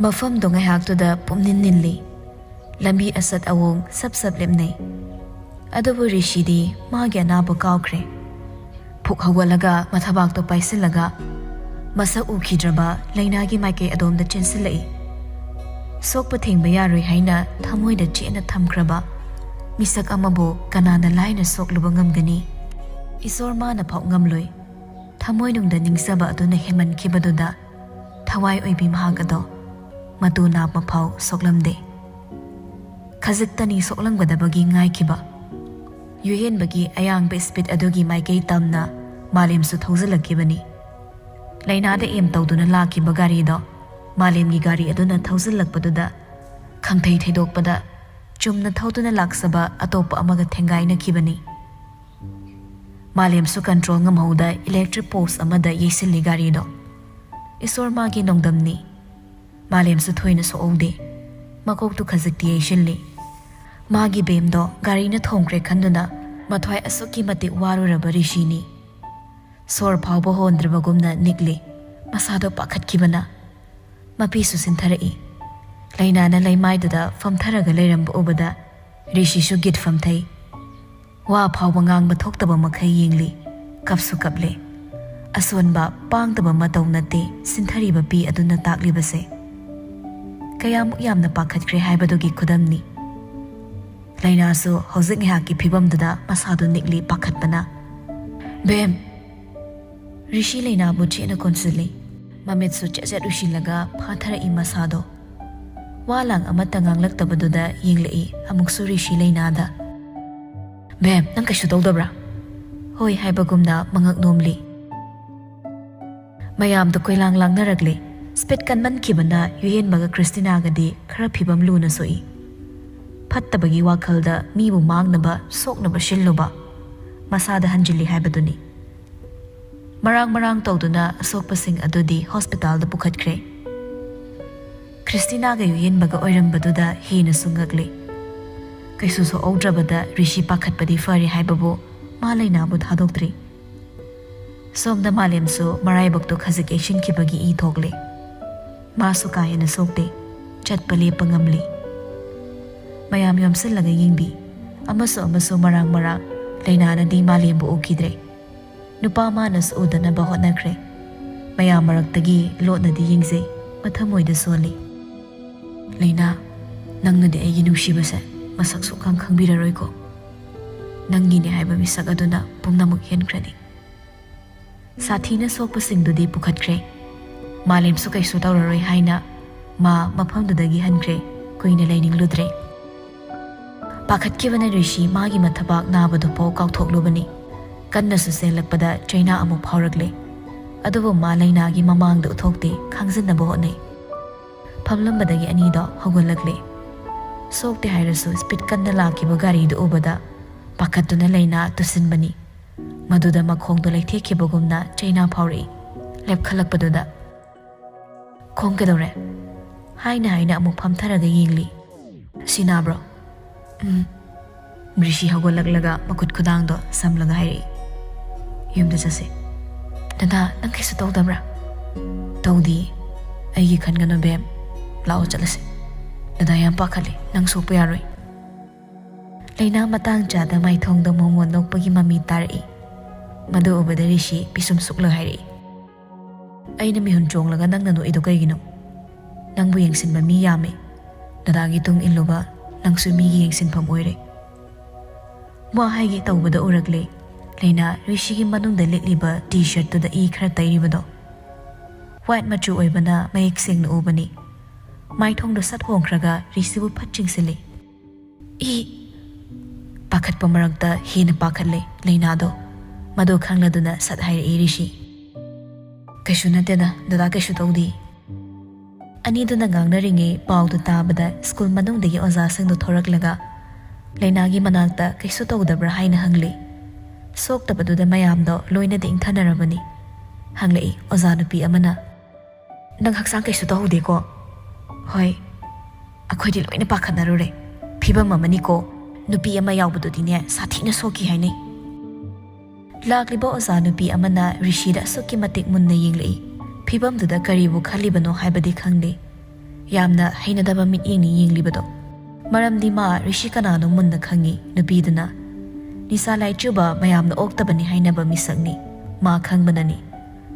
Mafamdo ngaihaktuda pumnin ninli. Lambi asat awong sab lemnay. Adubu rishidi magi anabo kaukre. Puk hawalaga mathabakto paisilaga. Masa ukidraba lainagi maike adom da chensilai. Sokpa thingba yaroi haina thamoi da chena thamkraba. Misak amabo kanana laina sokluba ngamgani. Isor mana phau ngamloi. Thamoi nungda ningsaba aduna heman kibaduda. Thawai oibi mahagado. Matu na maphau soklamde. Khaziktani soklangbadabagi ngai kiba. Yuhen bagi ayang be speed adugi maikei tamna malim su thaujalakibani. Lainada em tawduna lakiba gari do malimgi gari aduna thaujalakpaduda khangthei theidokpada chumna thauduna laksaba atopa amaga thengaina kibani. Malim su control ngamhauda electric post amada yesilli gari do. Isor magi nongdamni. Malim su thoina so ode. Makok tu khazikti yeshinli. Magi bemdo gari na thongkre khanduna mathwai asuki mati waruraba rishini. Sor phawba hondrabagumna nikli. Masado pakhatkibana. Mapi su sintharai. Lainana laimaiduda famtharaga leiramba ubada rishi su git famthai. Wa phawba ngang bathoktaba makhai yengli. Kapsu kaple. Aswanba pangtaba mataw nate sinthariba pi aduna taklibase. Kayamuk yamna pakhatkre haibadugi khudamni. Lainasu hojik ngihaki phibamduda masadu nikli pakhatpana. Bem Rishi Laina buchena konsili. Mamitsu chachat ushilaga phathara I masado. Walang amata nganglaktabaduda yenglei amuksu Rishi Lainada. Bem nang kashu tawdabra? Hoi haibagumna mangak nomli. Mayam to koilang lang naragli. Spit kanman kibana yuhen baga Christina gadi khara phibam luna soi. Phattabagi wakhalda mibu mangnaba soknaba shilloba. Masada hanjili haibaduni. Marang tawduna asokpasing adudi hospital da pukhatkre. Christina ga yuhen baga oirambaduda hina sungagli. Kaisuso audrabada rishi pakhatpadi fari haibabo malainabu thadokdri. Somda malimsu maraibakto khazikation kibagi I thokle. Masu kaya na sokte, chatpali pangamli. Mayam yamsilaga yingbi, amaso marang lainana di malimbu ukidre. Nupa manas uda na bahot na kre. Mayam maraktagi lot na di yingze, matamoy da soli. Laina, nang na di ay ginusibasa, masaksukang kang biraroy ko. Nang gini ay bamisag aduna, pumnamog hen kredi. Sathi na sokpasing do di pukhat kre. Malim su kaisu tawraroi haina ma maphamdudagi hankre kuina laining ludre. Pakhatkibana rishi magi mathabak nabadu pau kauthoklubani. Kanna su selakpada China amuk phawragle. Adubu ma lainagi mamangda uthokte khangzinna bohone. Phamlambadagi anido hogolagle. Sokte hairasu speed kanna lakiba gari du ubada pakhatuna laina tusinbani. Maduda makhongdo laithekibagumna China phawri. Lepkhalakpaduda. Kongkadore. Haina amuk phamtharaga yingli. Sinabro. Rishi hagolaglaga makut khudangdo samlaga hairi. Yumda jase. Dada nang kaisu tawdabra? Tawdi. Aigi khangano bem. Lao chalase. Dada yam pakhali nang sopa yaroi. Laina matang jada mai thongdo momon nokpagi mami tarai. Madu ubada rishi pisum sukla hairi. Aina mihun chonglaga nang nanu ido kaygino. Nang bu yengsinba mi yame. Dadagi tung inloba nang su mi yengsinpam oire. Mua haigi tawbada uragle. Laina rishi ki manungda likliba t-shirt to da I khara tayribado. White machu oibana mayik sing na ubani. Mai thongdo sat hongkraga rishi bu patching sili. Pakhat pamaragta hina pakhatle Laina do. Madu khangladuna sat hairi rishi. Kaishu natena dada kaishu tawdi. Aniduna ngangnaringe pawdu tabada school manungdagi ozasingdo thoraklaga. Lainagi manakta kaishu tawdabra haina hangli. Soktabaduda mayamdo loina ding thanarabani. Hanglei ozanupi amana. Nang haksang kaishu tawdi ko. Hoi. Akhodi loina pakhanarure. Phibam amani ko. Nupi ama yawbadudine sathina soki hainai. Lakliba ozanupi amana rishida suki matik munna yinglei. Phibamduda karibu khalibano haibadi khangde. ꯌꯥꯝꯅ ꯍꯩꯅꯗꯕ ꯃꯤꯠꯌꯦꯡꯅꯤ ꯌꯦꯡꯂꯤꯕꯗꯣ ꯃꯔꯝꯗꯤ ꯃꯥ ꯔꯤꯁꯤ ꯀꯅꯥꯅꯣ ꯃꯨꯟꯅ ꯈꯪꯉꯤ ꯅꯨꯄꯤꯗꯨꯅ ꯅꯤꯁꯥ ꯂꯥꯏꯆꯨꯕ ꯃꯌꯥꯝꯅ ꯑꯣꯛꯇꯕꯅꯤ ꯍꯥꯏꯅꯕ ꯃꯤꯁꯛꯅꯤ ꯃꯥ ꯈꯪꯕꯅꯅꯤ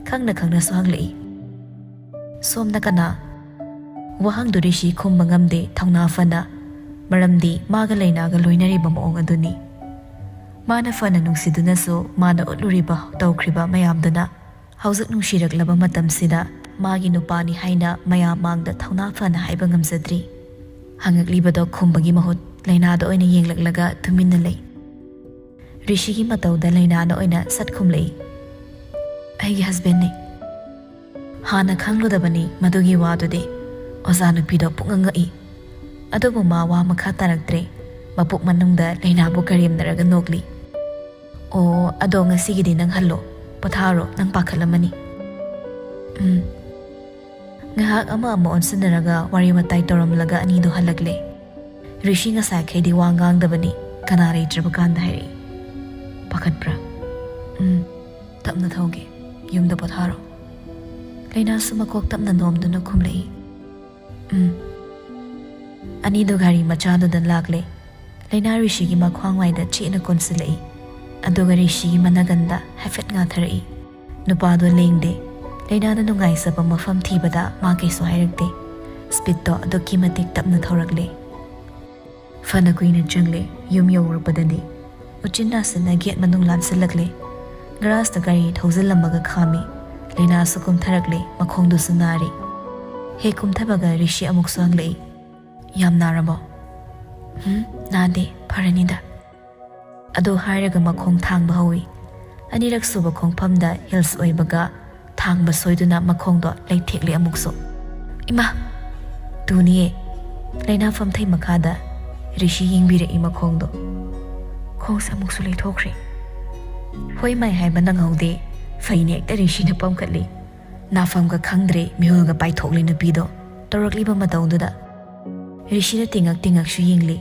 ꯈꯪꯅ ꯈꯪꯅꯁꯨ ꯍꯪꯂꯛꯏ ꯁꯣꯝꯅ ꯀꯅꯥ ꯋꯥꯍꯪꯗꯨ ꯔꯤꯁꯤ ꯈꯨꯝꯕ ꯉꯝꯗꯦ ꯊꯧꯅꯥ ꯐꯅ ꯃꯔꯝꯗꯤ ꯃꯥꯒ ꯂꯩꯅꯥꯒ ꯂꯣꯏꯅꯔꯤꯕ ꯃꯑꯣꯡ ꯑꯗꯨꯅꯤ ꯃꯥꯅ ꯐꯅ ꯅꯨꯡꯁꯤꯗꯨꯅꯁꯨ ꯃꯥꯅ ꯎꯠꯂꯨꯔꯤꯕ ꯇꯧꯈ꯭ꯔꯤꯕ ꯃꯌꯥꯝꯗꯨꯅ ꯍꯧꯖꯤꯛ ꯅꯨꯡꯁꯤꯔꯛꯂꯕ ꯃꯇꯝꯁꯤꯗ ꯃꯥꯒꯤ ꯅꯨꯄꯥꯅꯤ ꯍꯥꯏꯅ ꯃꯌꯥꯝ ꯃꯥꯡꯗ ꯊꯧꯅꯥ ꯐꯅ ꯍꯥꯏꯕ ꯉꯝꯖꯗ꯭ꯔꯤ ꯍꯪꯉꯛꯂꯤꯕꯗꯣ ꯈꯨꯝꯕꯒꯤ ꯃꯍꯨꯠ ꯂꯩꯅꯥꯗ ꯑꯣꯏꯅ ꯌꯦꯡꯂꯛꯂꯒ ꯇꯨꯃꯤꯟꯅ ꯂꯩ ꯔꯤꯁꯤꯒꯤ ꯃꯇꯧꯗ ꯂꯩꯅꯥꯅ ꯑꯣꯏꯅ ꯁꯠ ꯈꯨꯝꯂꯛꯏ ꯑꯩꯒꯤ ꯍꯁꯕꯦꯟꯅꯤ ꯍꯥꯟꯅ ꯈꯪꯂꯨꯗꯕꯅꯤ ꯃꯗꯨꯒꯤ ꯋꯥꯗꯨꯗꯤ ꯑꯣꯖꯥ ꯅꯨꯄꯤꯗꯣ ꯄꯨꯛꯉꯛꯉꯛꯏ ꯑꯗꯨꯕꯨ ꯃꯥ ꯋꯥ ꯃꯈꯥ ꯇꯥꯔꯛꯇ꯭ꯔꯦ ꯃꯄꯨꯛ ꯃꯅꯨꯡꯗ ꯂꯩꯅꯥꯕꯨ ꯀꯔꯦꯝꯅꯔꯒ ꯅꯣꯛꯂꯤ ꯑꯣ ꯑꯗꯣ ꯉꯁꯤꯒꯤꯗꯤ ꯅꯪ ꯍꯜꯂꯣ ꯄꯣꯊꯥꯔꯣ ꯅꯪ ꯄꯥꯈꯠꯂꯝꯃꯅꯤ ꯉꯥꯏꯍꯥꯛ ꯑꯃ ꯑꯣꯟꯁꯤꯟꯅꯔꯒ ꯋꯥꯔꯤ ꯋꯥꯇꯥꯏ ꯇꯧꯔꯝꯂꯒ ꯑꯅꯤꯗꯣ ꯍꯜꯂꯛꯂꯦ ꯔꯤꯁꯤ ꯉꯁꯥꯏꯈꯩꯗꯤ ꯋꯥ ꯉꯥꯡꯗꯕꯅꯤ ꯀꯅꯥ ꯂꯩꯇ꯭ꯔꯕ ꯀꯥꯟꯗ ꯍꯥꯏꯔꯛꯏ ꯄꯥꯈꯠꯄ꯭ꯔꯥ ꯇꯞꯅ ꯊꯧꯒꯦ ꯌꯨꯝꯗ ꯄꯣꯊꯥꯔꯣ ꯂꯩꯅꯥꯁꯨ ꯃꯀꯣꯛ ꯇꯞꯅ ꯅꯣꯝꯗꯨꯅ ꯈꯨꯝꯂꯛꯏ ꯑꯅꯤꯗꯣ ꯒꯥꯔꯤ ꯃꯆꯥꯗꯨꯗ ꯂꯥꯛꯂꯦ ꯂꯩꯅꯥ ꯔꯤꯁꯤꯒꯤ ꯃꯈ꯭ꯋꯥꯡꯋꯥꯏꯗ ꯆꯦꯠꯅ ꯀꯣꯟꯁꯤꯜꯂꯛꯏ ꯑꯗꯨꯒ ꯔꯤꯁꯤꯒꯤ ꯃꯅꯥꯒꯟꯗ ꯍꯥꯏꯐꯦꯠ ꯉꯥꯊꯔꯛꯏ ꯅꯨꯄꯥꯗꯣ ꯂꯦꯡꯗꯦ ꯂꯩꯅꯥꯅ ꯅꯨꯡꯉꯥꯏꯖꯕ ꯃꯐꯝ ꯊꯤꯕꯗ ꯃꯥ ꯀꯩꯁꯨ ꯍꯥꯏꯔꯛꯇꯦ ꯁ꯭ꯄꯤꯠꯇꯣ ꯑꯗꯨꯛꯀꯤ ꯃꯇꯤꯛ ꯇꯞꯅ ꯊꯧꯔꯛꯂꯦ ꯐꯅ ꯀꯨꯏꯅ ꯆꯪꯂꯦ ꯌꯨꯝ ꯌꯧꯔꯛꯄꯗꯗꯤ ꯎꯆꯤꯟꯅꯥꯆꯤꯟꯅ ꯒꯦꯠ ꯃꯅꯨꯡ ꯂꯥꯟꯁꯤꯜꯂꯛꯂꯦ ꯒꯔꯥꯖꯇ ꯒꯥꯔꯤ ꯊꯧꯖꯤꯜꯂꯝꯃꯒ ꯈꯥꯝꯃꯤ ꯂꯩꯅꯥꯁꯨ ꯀꯨꯝꯊꯔꯛꯂꯦ ꯃꯈꯣꯡꯗꯨꯁꯨ ꯅꯥꯔꯤ ꯍꯦꯛ ꯀꯨꯝꯊꯕꯒ ꯔꯤꯁꯤ ꯑꯃꯨꯛꯁꯨ ꯍꯪꯂꯛꯏ ꯌꯥꯝ ꯅꯥꯔꯕꯣ ꯅꯥꯗꯦ ꯐꯔꯅꯤꯗ ꯑꯗꯨ ꯍꯥꯏꯔꯒ ꯃꯈꯣꯡ ꯊꯥꯡꯕ ꯍꯧꯏ ꯑꯅꯤꯔꯛ ꯁꯨꯕ ꯈꯣꯡꯐꯝꯗ ꯍꯤꯜꯁ ꯑꯣꯏꯕꯒ ꯊꯥꯡꯕ ꯁꯣꯏꯗꯨꯅ ꯃꯈꯣꯡꯗꯣ ꯂꯩꯊꯦꯛꯂꯦ ꯑꯃꯨꯛꯁꯨ ꯏꯃꯥ ꯇꯨꯅꯤꯌꯦ ꯂꯩꯅꯥ ꯐꯝꯊꯩ ꯃꯈꯥꯗ ꯔꯤꯁꯤ ꯌꯦꯡꯕꯤꯔꯛꯏ ꯃꯈꯣꯡꯗꯣ ꯈꯣꯡꯁꯦ ꯑꯃꯨꯛꯁꯨ ꯂꯩꯊꯣꯛꯈ꯭ꯔꯦ ꯍꯣꯏ ꯃꯥꯏ ꯍꯥꯏꯕ ꯅꯪꯍꯧꯗꯦ ꯐꯩꯅꯦ ꯍꯦꯛꯇ ꯔꯤꯁꯤꯅ ꯄꯝꯈꯠꯂꯤ ꯅꯥꯐꯝꯒ ꯈꯪꯗ꯭ꯔꯦ ꯃꯤꯍꯨꯜꯒ ꯄꯥꯏꯊꯣꯛꯂꯤ ꯅꯨꯄꯤꯗꯣ ꯇꯧꯔꯛꯂꯤꯕ ꯃꯇꯧꯗꯨꯗ ꯔꯤꯁꯤꯅ ꯇꯤꯡꯉꯛ ꯇꯤꯡꯉꯛꯁꯨ ꯌꯦꯡꯂꯤ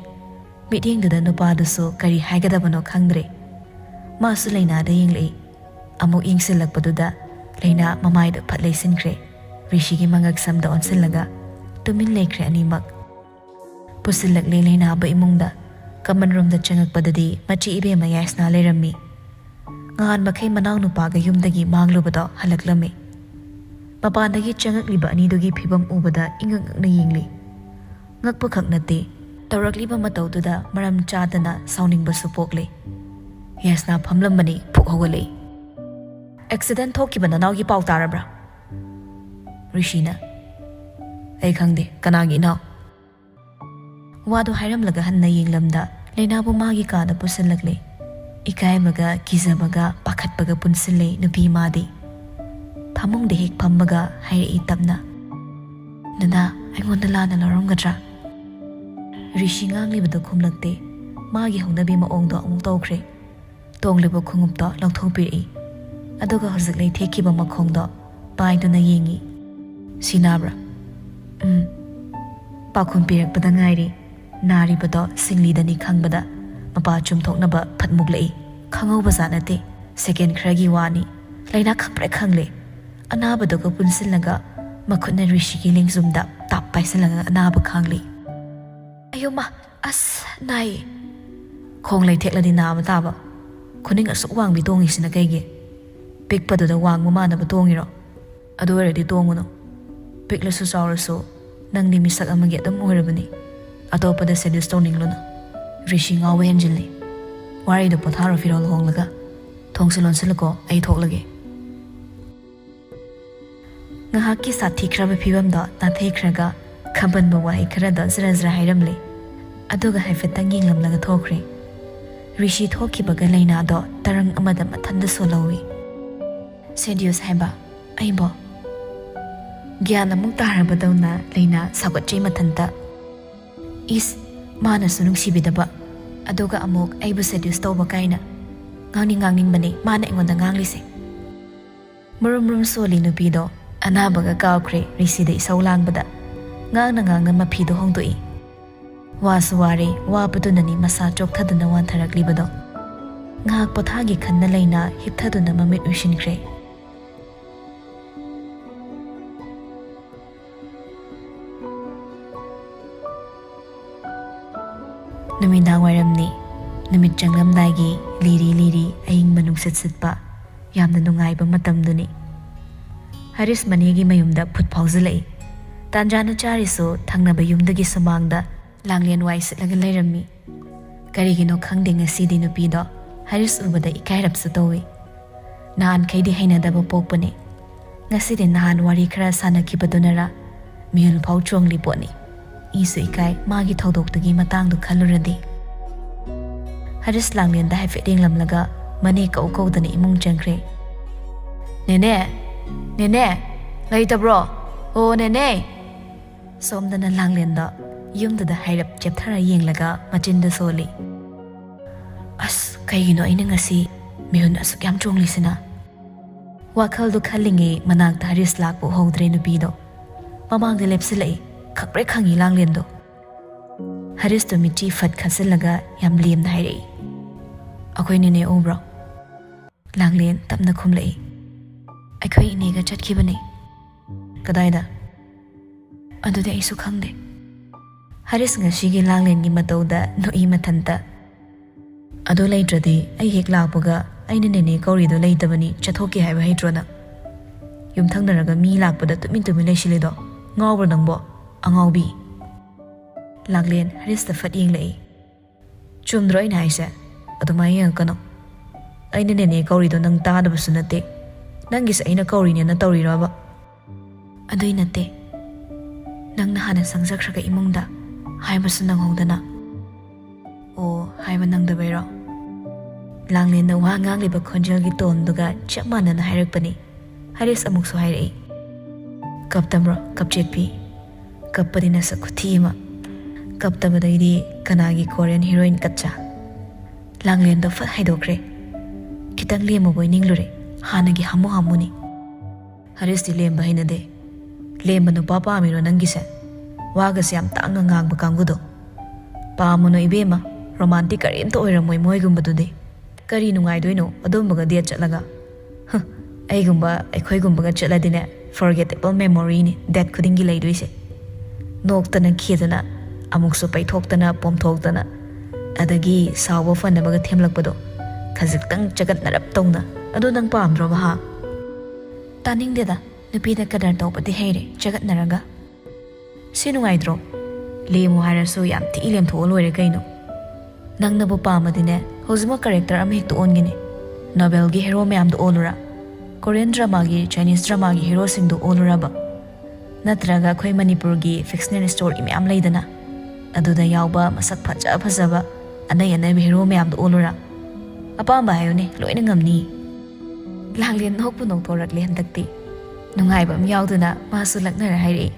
ꯃꯤꯠꯌꯦꯡꯗꯨꯗ ꯅꯨꯄꯥꯗꯨꯁꯨ ꯀꯔꯤ ꯍꯥꯏꯒꯗꯕꯅꯣ ꯈꯪꯗ꯭ꯔꯦ ꯃꯥꯁꯨ ꯂꯩꯅꯥꯗ ꯌꯦꯡꯂꯛꯏ ꯑꯃꯨꯛ ꯌꯦꯡꯁꯤꯜꯂꯛꯄꯗꯨꯗ ꯂꯩꯅꯥ ꯃꯃꯥꯏꯗ ꯐꯠ ꯂꯩꯁꯤꯟꯈ꯭ꯔꯦ ꯔꯤꯁꯤꯒꯤ ꯃꯉꯛ ꯁꯝꯗ ꯑꯣꯟꯁꯤꯜꯂꯒ ꯇꯨꯃꯤꯟ ꯂꯩꯈ꯭ꯔꯦ ꯑꯅꯤꯃꯛ ꯄꯨꯁꯤꯜꯂꯛꯂꯦ ꯂꯩꯅꯥꯕ ꯏꯃꯨꯡꯗ ꯀꯃꯟ ꯔꯨꯝꯗ ꯆꯪꯉꯛꯄꯗꯗꯤ ꯃꯆꯤ ꯏꯕꯦꯝꯃ ꯌꯥꯏꯁꯅꯥ ꯂꯩꯔꯝꯃꯤ ꯉꯍꯥꯟ ꯃꯈꯩ ꯃꯅꯥꯎ ꯅꯨꯄꯥꯒ ꯌꯨꯝꯗꯒꯤ ꯃꯥꯡꯂꯨꯕꯗꯣ ꯍꯜꯂꯛꯂꯝꯃꯤ ꯃꯄꯥꯟꯗꯒꯤ ꯆꯪꯉꯛꯂꯤꯕ ꯑꯅꯤꯗꯨꯒꯤ ꯐꯤꯕꯝ ꯎꯕꯗ ꯏꯉꯛ ꯉꯛꯅ ꯌꯦꯡꯂꯤ ꯉꯛꯄꯈꯛ ꯅꯠꯇꯦ ꯇꯧꯔꯛꯂꯤꯕ ꯃꯇꯧꯗꯨꯗ ꯃꯔꯝ ꯆꯥꯗꯅ ꯁꯥꯎꯅꯤꯡꯕꯁꯨ ꯄꯣꯛꯂꯦ ꯌꯥꯏꯁꯅꯥ ꯐꯝꯂꯝꯕꯅꯤ ꯐꯨꯛ ꯍꯧꯒꯠꯂꯛꯏ ꯑꯦꯛꯁꯤꯗꯦꯟ ꯊꯣꯛꯈꯤꯕ ꯅꯅꯥꯎꯒꯤ ꯄꯥꯎ ꯇꯥꯔꯕ꯭ꯔꯥ ꯔꯤꯁꯤꯅ ꯑꯩ ꯈꯪꯗꯦ ꯀꯅꯥꯒꯤ ꯏꯅꯥꯎ ꯋꯥꯗꯣ ꯍꯥꯏꯔꯝꯂꯒ ꯍꯟꯅ ꯌꯦꯡꯂꯝꯗ ꯂꯩꯅꯥꯕꯨ ꯃꯥꯒꯤ ꯀꯥꯗ ꯄꯨꯁꯤꯜꯂꯛꯂꯦ ꯏꯀꯥꯏꯕꯒ ꯀꯤꯖꯕꯒ ꯄꯥꯈꯠꯄꯒ ꯄꯨꯟꯁꯤꯜꯂꯦ ꯅꯨꯄꯤ ꯃꯥꯗꯤ ꯐꯃꯨꯡꯗ ꯍꯦꯛ ꯐꯝꯃꯒ ꯍꯥꯏꯔꯛꯏ ꯇꯞꯅ ꯅꯅꯥ ꯑꯩꯉꯣꯟꯗ ꯂꯥꯟꯅ ꯂꯧꯔꯝꯒꯗ꯭ꯔꯥ ꯔꯤꯁꯤ ꯉꯥꯡꯂꯤꯕꯗꯣ ꯈꯨꯝꯂꯛꯇꯦ ꯃꯥꯒꯤ ꯍꯧꯅꯕꯤ ꯃꯑꯣꯡꯗꯣ ꯑꯃꯨꯛ ꯇꯧꯈ꯭ꯔꯦ ꯇꯣꯡꯂꯤꯕ ꯈꯣꯡꯎꯞꯇꯣ ꯂꯧꯊꯣꯛꯄꯤꯔꯛꯏ ꯑꯗꯨꯒ ꯍꯧꯖꯤꯛ ꯂꯩꯊꯦꯛꯈꯤꯕ ꯃꯈꯣꯡꯗꯣ ꯄꯥꯏꯗꯨꯅ ꯌꯦꯡꯉꯤ ꯁꯤ ꯅꯥꯕ꯭ꯔꯥ ꯄꯥꯎꯈꯨꯝ ꯄꯤꯔꯛꯄꯗ ꯉꯥꯏꯔꯤ ꯅꯥꯔꯤꯕꯗꯣ ꯁꯤꯡꯂꯤꯗꯅꯤ ꯈꯪꯕꯗ ꯃꯄꯥ ꯆꯨꯝꯊꯣꯛꯅꯕ ꯐꯠ ꯃꯨꯛꯂꯛꯏ ꯈꯪꯍꯧꯕꯖꯥꯠ ꯅꯠꯇꯦ ꯁꯦꯀꯦꯟ ꯈꯔꯒꯤ ꯋꯥꯅꯤ ꯂꯩꯅꯥ ꯈꯪꯄ꯭ꯔꯦꯛ ꯈꯪꯂꯦ ꯑꯅꯥꯕꯗꯨꯒ ꯄꯨꯟꯁꯤꯜꯂꯒ ꯃꯈꯨꯠꯅ ꯔꯤꯁꯤꯒꯤ ꯂꯦꯡꯖꯨꯝꯗ ꯇꯥꯞ ꯄꯥꯏꯁꯤꯜꯂꯒ ꯑꯅꯥꯕ ꯈꯥꯡꯂꯤ ꯑꯌꯣꯃ ꯑꯁ ꯅꯥꯏꯌꯦ ꯈꯣꯡ ꯂꯩꯊꯦꯛꯂꯗꯤ ꯅꯥꯕ ꯇꯥꯕ ꯈꯨꯅꯤꯡ ꯑꯁꯨꯛ ꯋꯥꯡꯕꯤ ꯇꯣꯡꯉꯤꯁꯤꯅ ꯀꯩꯒꯤ ꯄꯤꯛꯄꯗꯨꯗ ꯋꯥꯡꯕ ꯃꯥꯟꯅꯕ ꯇꯣꯡꯉꯤꯔꯣ ꯑꯗꯨ ꯑꯣꯏꯔꯗꯤ ꯇꯣꯡꯉꯨꯅꯨ ꯄꯤꯛꯂꯁꯨ ꯆꯥꯎꯔꯁꯨ ꯅꯪꯗꯤ ꯃꯤꯁꯛ ꯑꯃꯒꯤ ꯑꯗꯨꯝ ꯑꯣꯏꯔꯕꯅꯤ ꯑꯇꯣꯞꯄꯗ ꯁꯦꯗ꯭ꯌꯨꯁ ꯇꯧꯅꯤꯡꯂꯨꯅ ꯔꯤꯁꯤ ꯉꯥꯎꯕ ꯍꯦꯟꯖꯤꯜꯂꯤ ꯋꯥꯔꯤꯗꯣ ꯄꯣꯊꯥꯔꯣ ꯐꯤꯔꯣꯜ ꯍꯣꯡꯂꯒ ꯊꯣꯡꯁꯤ ꯂꯣꯟꯁꯤꯜꯂꯨꯀꯣ ꯑꯩ ꯊꯣꯛꯂꯒꯦ ꯉꯥꯏꯍꯥꯛꯀꯤ ꯁꯥꯊꯤꯈ꯭ꯔꯕ ꯐꯤꯕꯝꯗꯣ ꯅꯥꯊꯩꯈ꯭ꯔꯒ ꯈꯝꯕꯟꯕ ꯋꯥꯍꯩ ꯈꯔꯗꯣ ꯖꯔ ꯖꯔ ꯍꯥꯏꯔꯝꯂꯦ ꯑꯗꯨꯒ ꯍꯥꯏꯐꯦꯠꯇꯪ ꯌꯦꯡꯂꯝꯂꯒ ꯊꯣꯛꯈ꯭ꯔꯦ ꯔꯤꯁꯤ ꯊꯣꯛꯈꯤꯕꯒ ꯂꯩꯅꯥꯗꯣ ꯇꯔꯪ ꯑꯃꯗ ꯃꯊꯟꯗ ꯁꯣꯜꯍꯧꯏ ꯁꯦꯗ꯭ꯌꯨꯁ ꯍꯥꯏꯕ ꯑꯩꯕꯣ ꯒ꯭ꯌꯥꯟ ꯑꯃꯨꯛ ꯇꯥꯔꯕꯗꯧꯅ ꯂꯩꯅꯥ ꯁꯥꯎꯒꯠꯆꯩ ꯃꯊꯟꯇ ꯏꯁ ꯃꯥꯅꯁꯨ ꯅꯨꯡꯁꯤꯕꯤꯗꯕ ꯑꯗꯨꯒ ꯑꯃꯨꯛ ꯑꯩꯕꯨ ꯁꯦꯗ꯭ꯌꯨꯁ ꯇꯧꯕ ꯀꯥꯏꯅ ꯉꯥꯡꯅꯤꯡꯕꯅꯦ ꯃꯥꯅ ꯑꯩꯉꯣꯟꯗ ꯉꯥꯡꯂꯤꯁꯦ ꯃꯨꯔꯨꯝ ꯃꯨꯔꯨꯝ ꯁꯣꯜꯂꯤ ꯅꯨꯄꯤꯗꯣ ꯑꯅꯥꯕꯒ ꯀꯥꯎꯈ꯭ꯔꯦ ꯔꯤꯁꯤꯗ ꯏꯁꯧ ꯂꯥꯡꯕꯗ ꯉꯥꯡꯅ ꯃꯐꯤꯗꯣ ꯍꯣꯡꯗꯣꯛꯏ ꯋꯥꯁꯨ ꯋꯥꯔꯦ ꯋꯥꯕꯗꯨꯅꯅꯤ ꯃꯁꯥ ꯆꯣꯛꯊꯗꯨꯅ ꯋꯥꯟꯊꯔꯛꯂꯤꯕꯗꯣ ꯉꯥꯏꯍꯥꯛ ꯄꯣꯊꯥꯒꯤ ꯈꯟꯅ ꯂꯩꯅꯥ ꯍꯤꯞꯊꯗꯨꯅ ꯃꯃꯤꯠ ꯎꯏꯁꯤꯟꯈ꯭ꯔꯦ Numinang wairamni, numit changlamdagi, liri aying manungsit sitpa, yamna nungayba matamduni. Haris manigi mayumda put pauzalai. Tanjana chariso thangnaba yumdagi sumangda langlen wai sitlaga lairammi. Karigino khangde ngasidi nupido Haris ubada ikairapsa tawi. Nahan kaidi hainadaba pokpane. Ngasidi nahan wari khara sanakibadunara miyul phau chongli poni. Isu ikai magi thodokdagi matangdu khaluradi. Haris langlen da haifeding lamlaga mani kaudani imung changkre. Nene, laitabro. Oh nene. Somdana langlen da yumdada hairap chepthara yenglaga machinda soli. As kaigino ina ngasi miyun asuk yam chonglisina. Wakhaldu khalinge managda Haris lakpo hodre nupido. Mamangda lepsilai khakre khangi langlen do. Haris to michi fat khasilaga yam liam na hairei. Akoy nene obro. Langlen tapna khumlai. Akoy inega chatkibane. Kadaida? Adude aisu khangde. Haris ngashigi langlen gi matauda noi mathanta. Ado laitradi ai hek lakpaga aina nene kaurido laitabani chathoki haiba haitrona. Yumthangnaraga mi lakpada tumin laisilido. Ngawbro nangbo angawbi. Langlen Haris da fat yenglai. Chumdro ina haise. Adumai yangkano. Aina nene kaurido nang tadabasu nate. Nangis aina kaurinya na tauriraba. Adoy nate. Nang nahana sangsakraga imungda haibasu nanghongdana. O haiba nangdabayro. Langlen na wa ngangliba khonjelgi tonduga chap manana hairakpani. Haris amuksu hairai. Kaptamro kapchetpi. Kappadina sa kuthima. Kaptabadaidi kanagi Korean heroine katcha. Langlen do fat haidokre. Kitang lemo boy ninglure. Hanagi hamuni. Haris di lemba hinade. Lemba no papa amiro nangise. Waga siyam taanga ngang bakangudo. Paamo no ibema. Romantic karimto oiramoy moygumbadude. Kari nungaydoino adumbaga dia chatlaga. Aigumba aikoygumbaga chatladine forgettable memory ni that khudingi laidoise. Noktana khidana amukso paithoktana pomthoktana adagi sawa fanabaga themlakpado khajiktang jagat narap tongna adu nang pamdro ba taning deda nupida kadar tawpati heire jagat naraga sinungaidro lemu harasu yam ti ilem tho loire kaino nang nabu pamadine hozima character am hekto ongine novel gi hero mayam do olura Korean drama gi Chinese drama gi hero sing do olura ba natraga khoi Manipur gi fictional story mayam leidana aduda yawba masak phajaba anay hero mayam do olura apamba hayone loina ngamni langlen nokpu noktorak le handakti nungaiba am yawduna masu laknara hairi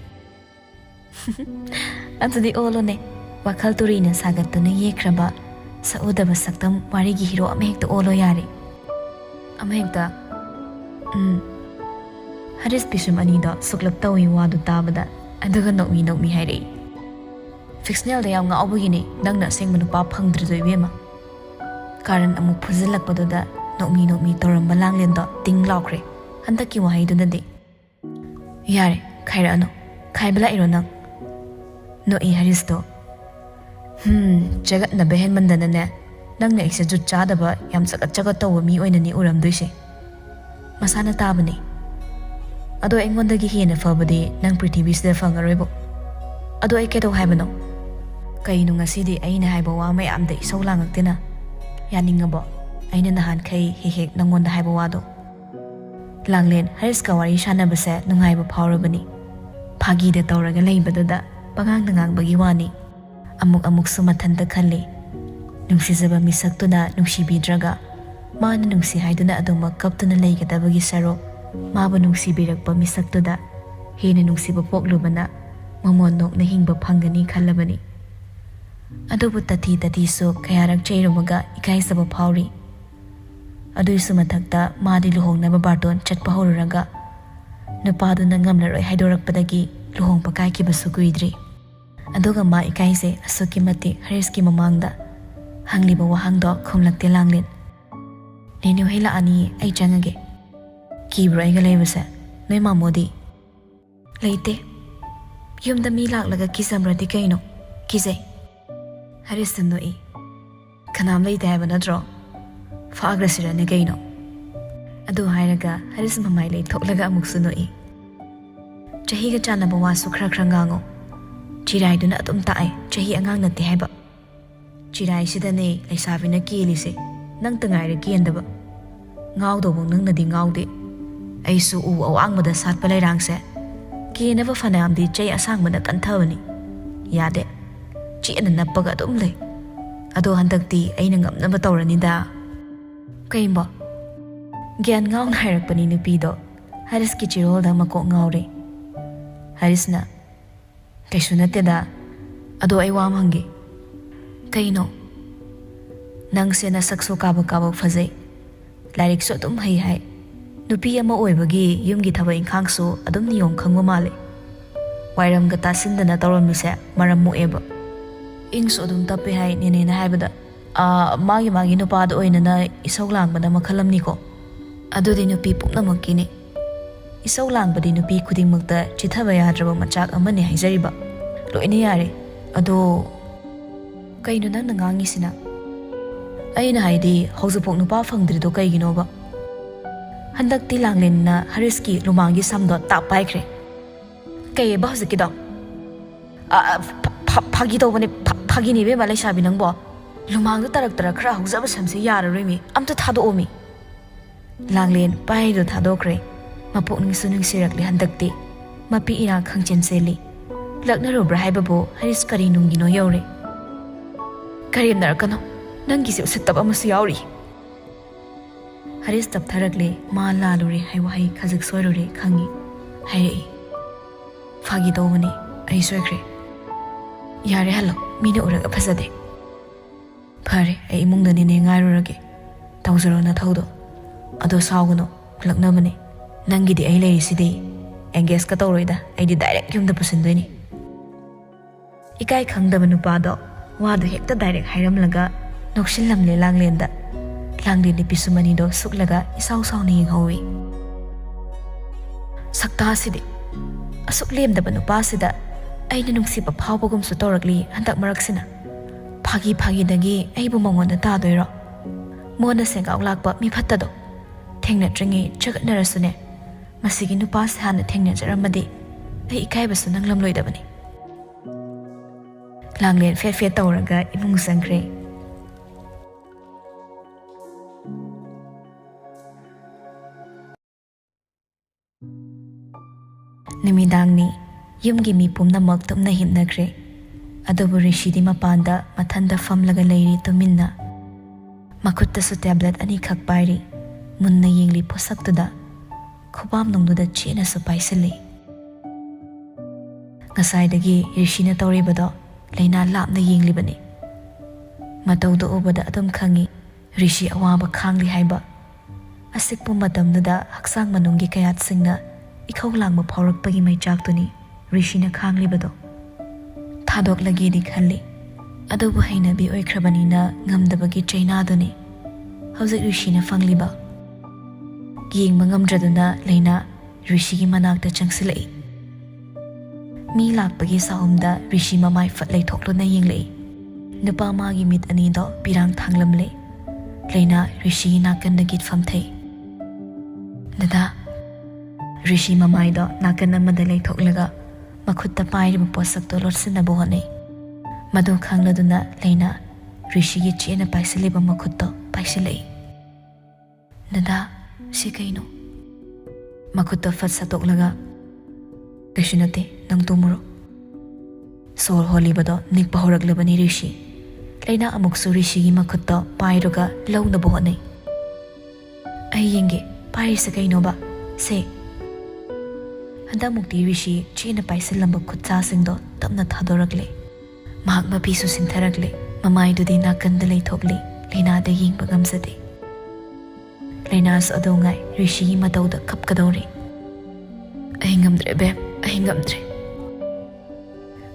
adudi olone wakhal turina sagatuna yekraba saudaba saktam warigi hero amhekta olo yare amhekta Haris bishum anida suklap tawi wadu tabada aduga nokmi hairi fictional da yam nga obugini nangna sengmanu pa phangdrido ibema karan amuk phuzilakpadoda nokmi toramba langlen do ting laukre handaki wahaidunadi yare khaira ano khaibala iro nang no I Haris do jagat na behen mandana ne nangna ikse jut chadaba yam chagat tawa mi oinani uramdoise masana tabani ado engondagi hena fabadi nang prithibisda fangaroibo ado ai kedo haibano kainu ngasidi aina haiba wa mayamda isolangaktina yaningabo aina nahan kai hek nangonda haiba wado langlen Haris ka wari shanabase nungaiba phawrabani phagi da tawraga leibadada pangang nangangbagi wani amuk sumathanda khalle nungsijaba misaktuna nungsibidraga mana nungsi haiduna aduma kaptuna leigadabagi saro mabu nungsibirakpa misaktuda hena nungsiba poklubana mamonok na hingba phangani khallabani adubu tati so kayarak chairumaga ikaisaba phawri aduisu mathakta madi luhongnaba barton chatpa horuraga nupaduna ngamlaroi haidorakpadagi luhongpa kaikibasu kuidri aduga ma ikaise asuki mati Hariski mamangda hangliba wahangdo khumlakte langlen nenu hela ani ai changage kibro aiga leibase noi mamodi leite yumda mi laklaga kisamradi kaino kizai Haris noi. Kanam lay dai bana dro. Faagrasira ne kaino. Adu hairaga Haris mamai lay thoklaga amuk su noi. Chahi ga chana bawa su khra khra ngango. Chirai duna atum tae chahi angang nate haiba. Chirai sida ne laisabi na kili se nang tangai ra kienda ba. Ngau do bong nang na di ngau de. Ai su u awang mada sat palai rang se. Kiena ba fanam di chay asang mada kanthabani. Yade. Chi ana nappaga atum lay. Ado handak di ay nangam na batawrani da. Kaimba. Gyan ngau na hairakpani nupi do. Haris ki chirol da mako ngau re. Haris na. Kaisu nate da. Ado ay wam hangi. Kaino. Nang siya na sakso kabag-kabag fazay. Larik so atum hay-hay. Nupi ama oy bagi yung gitaba ingkang so adum niyong kang mamali. Wairam gata sinda na tawram nise maram mo eba. Ing so adum tapi hay nini na hay bada. Magi nupa ado oy na isaw lang bada makalam niko. Ado di nupi pup na magkini. Isaw lang badi nupi kuding magda chitaba yadraba machak ama ni hay zariba. Lo iniyari. Ado kaino nang nangangi sina. Ay na hay di hausapok nupa fangdrido kay ginoba. Handak ti langlin na Haris ki lumangi samdo tapay kre. Kaya ba husik kido? Pagi daw bani pagi ni be malay sabi nang bo. Lumang do tarak kra hausaba samsi yara rimi. Amto thado omi. Langlin pay do thado kre. Mapok ning sunang sirakli handak ti. Mapi ina kang chenseli. Lagna ro brahay babo Haris kari nung gino yawre. Kari narakano. Nang gisi usittab amasu yawri. Haris tab tharakle ma laluri hay wahay khazak soirure khangi. Hayrei. Fagi dawani ay soikre. Yare halo mina uraga phasade. Phare ay imung da nine ngairurage. Tawzaro na thawdo. Ado sawgano laknabane. Nangi di ay layri sidi. Engage ka tawroida ay di direct yumda pusindoini. Ikay khangdaba nupado wado hekta direct hayram laga nokshillam le langlenda. Langlin ni pisumani do suklaga isaw-saw na hinghawi. Sakta sidi. Asuk lem da nupa sida ay nanungsi pa pawpagum su toragli handak maraksina. Phagi dagi ay bumangon na tadoyro. Mona sengaw lakpa mi patado. Tengna dringi chagat narasune. Masigi nupa sa hana tengna jaramadi ay ikay baso nang lamloy da bani. Langlin fet tawraga imung sangkre. Nimidang ni yumgi mi pumnamak tumna himnagre. Adobo Rishi di mapanda matanda famlaga layri tuminna. Makutta su tablet ani khak pairi. Munna yingli posak tuda. Khubam nungduda china su paisili. Ngasay dagi Rishi na tawribado layna lapna yingli bani. Matawdo ubada atom khangi Rishi awaba khangli haiba. Asik po matamduda haksang manunggi kayat singna ikaw lang mapaurakpagi may jaktuni Rishi na khanglibado. Thadok lagi di khali. Ado buhay na bi oy krabani na ngamdabagi chaynado ni. Hawzak Rishi na fangliba. Giying mangamdrado na layna Rishi ki managda changsilai. Mi lakpagi sa humda Rishi mamay fatlay thoklo na yinglay. Nupa magi mit anido pirang thanglamlay. Layna Rishi nakan nagit famtay. Dada. Rishi mamay do nakan na madalay thoklaga makutta pairiba posak to lorsin na buhanay. Madu khanglado na layna Rishi ki chiya na paisiliba makutto paisilay. Nada si kaino. Makutta fat sa thoklaga kasinate nang tumuro. Sol holiba do nigpahoraglaba ni Rishi. Layna amukso Rishi ki makutto pairuga law na buhanay. Ay yingi pair sa kaino ba? Say. Handa mukti Rishi china paisilamba khutsa singdo tapna thadoragli. Mahak mapiso sintharagli. Mamay do di nakanda lay thokli. Layna da ying pagamsati. Layna sa adaw ngay Rishi mataw da kapkadori. Ay ngamdre beb. Ay ngamdre.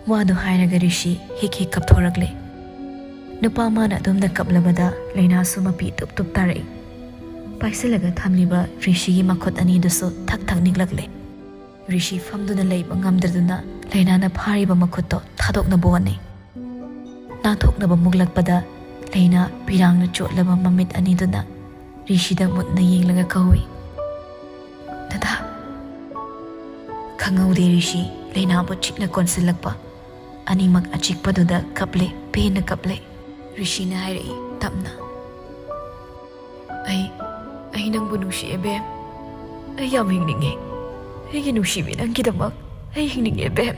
Wado hayraga Rishi hik kapthoragli. Nupa mana dum da kaplabada layna sumapi tup taray. Paisilaga thamliba Rishi makot ani duso thak niglagli. Rishi famduna layba ngamdraduna layna na phariba makutto thadok na buwanay. ꯅꯥꯟꯊꯣꯛꯅꯕ ꯃꯨꯛꯂꯛꯄꯗ ꯂꯩꯅ ꯄꯤꯔꯥꯡꯅ ꯆꯣꯠꯂꯕ ꯃꯃꯤꯠ ꯑꯅꯤꯗꯨꯅ ꯔꯤꯁꯤꯗ ꯃꯨꯠꯅ ꯌꯦꯡꯂꯒ ꯀꯧꯏ, "ꯗꯗꯥ!" ꯈꯪꯍꯧꯗꯦ ꯔꯤꯁꯤ ꯂꯩꯅꯥꯕꯨ ꯆꯤꯛꯅ ꯀꯣꯟꯁꯤꯜꯂꯛꯄ, ꯑꯅꯤꯃꯛ ꯑꯆꯤꯛꯄꯗꯨꯗ ꯀꯞꯂꯦ, ꯄꯦꯟꯅ ꯀꯞꯂꯦ꯫ ꯔꯤꯁꯤꯅ ꯍꯥꯏꯔꯛꯏ ꯇꯞꯅ, "ꯑꯩ ꯅꯪꯕꯨ ꯅꯨꯡꯁꯤꯌꯦ ꯕꯦꯝ, ꯑꯩ ꯌꯥꯝ ꯍꯤꯡꯅꯤꯡꯉꯦ, ꯑꯩꯒꯤ ꯅꯨꯡꯁꯤꯕꯤ ꯅꯪꯒꯤꯗꯃꯛ ꯑꯩ ꯍꯤꯡꯅꯤꯡꯉꯦ ꯕꯦꯝ."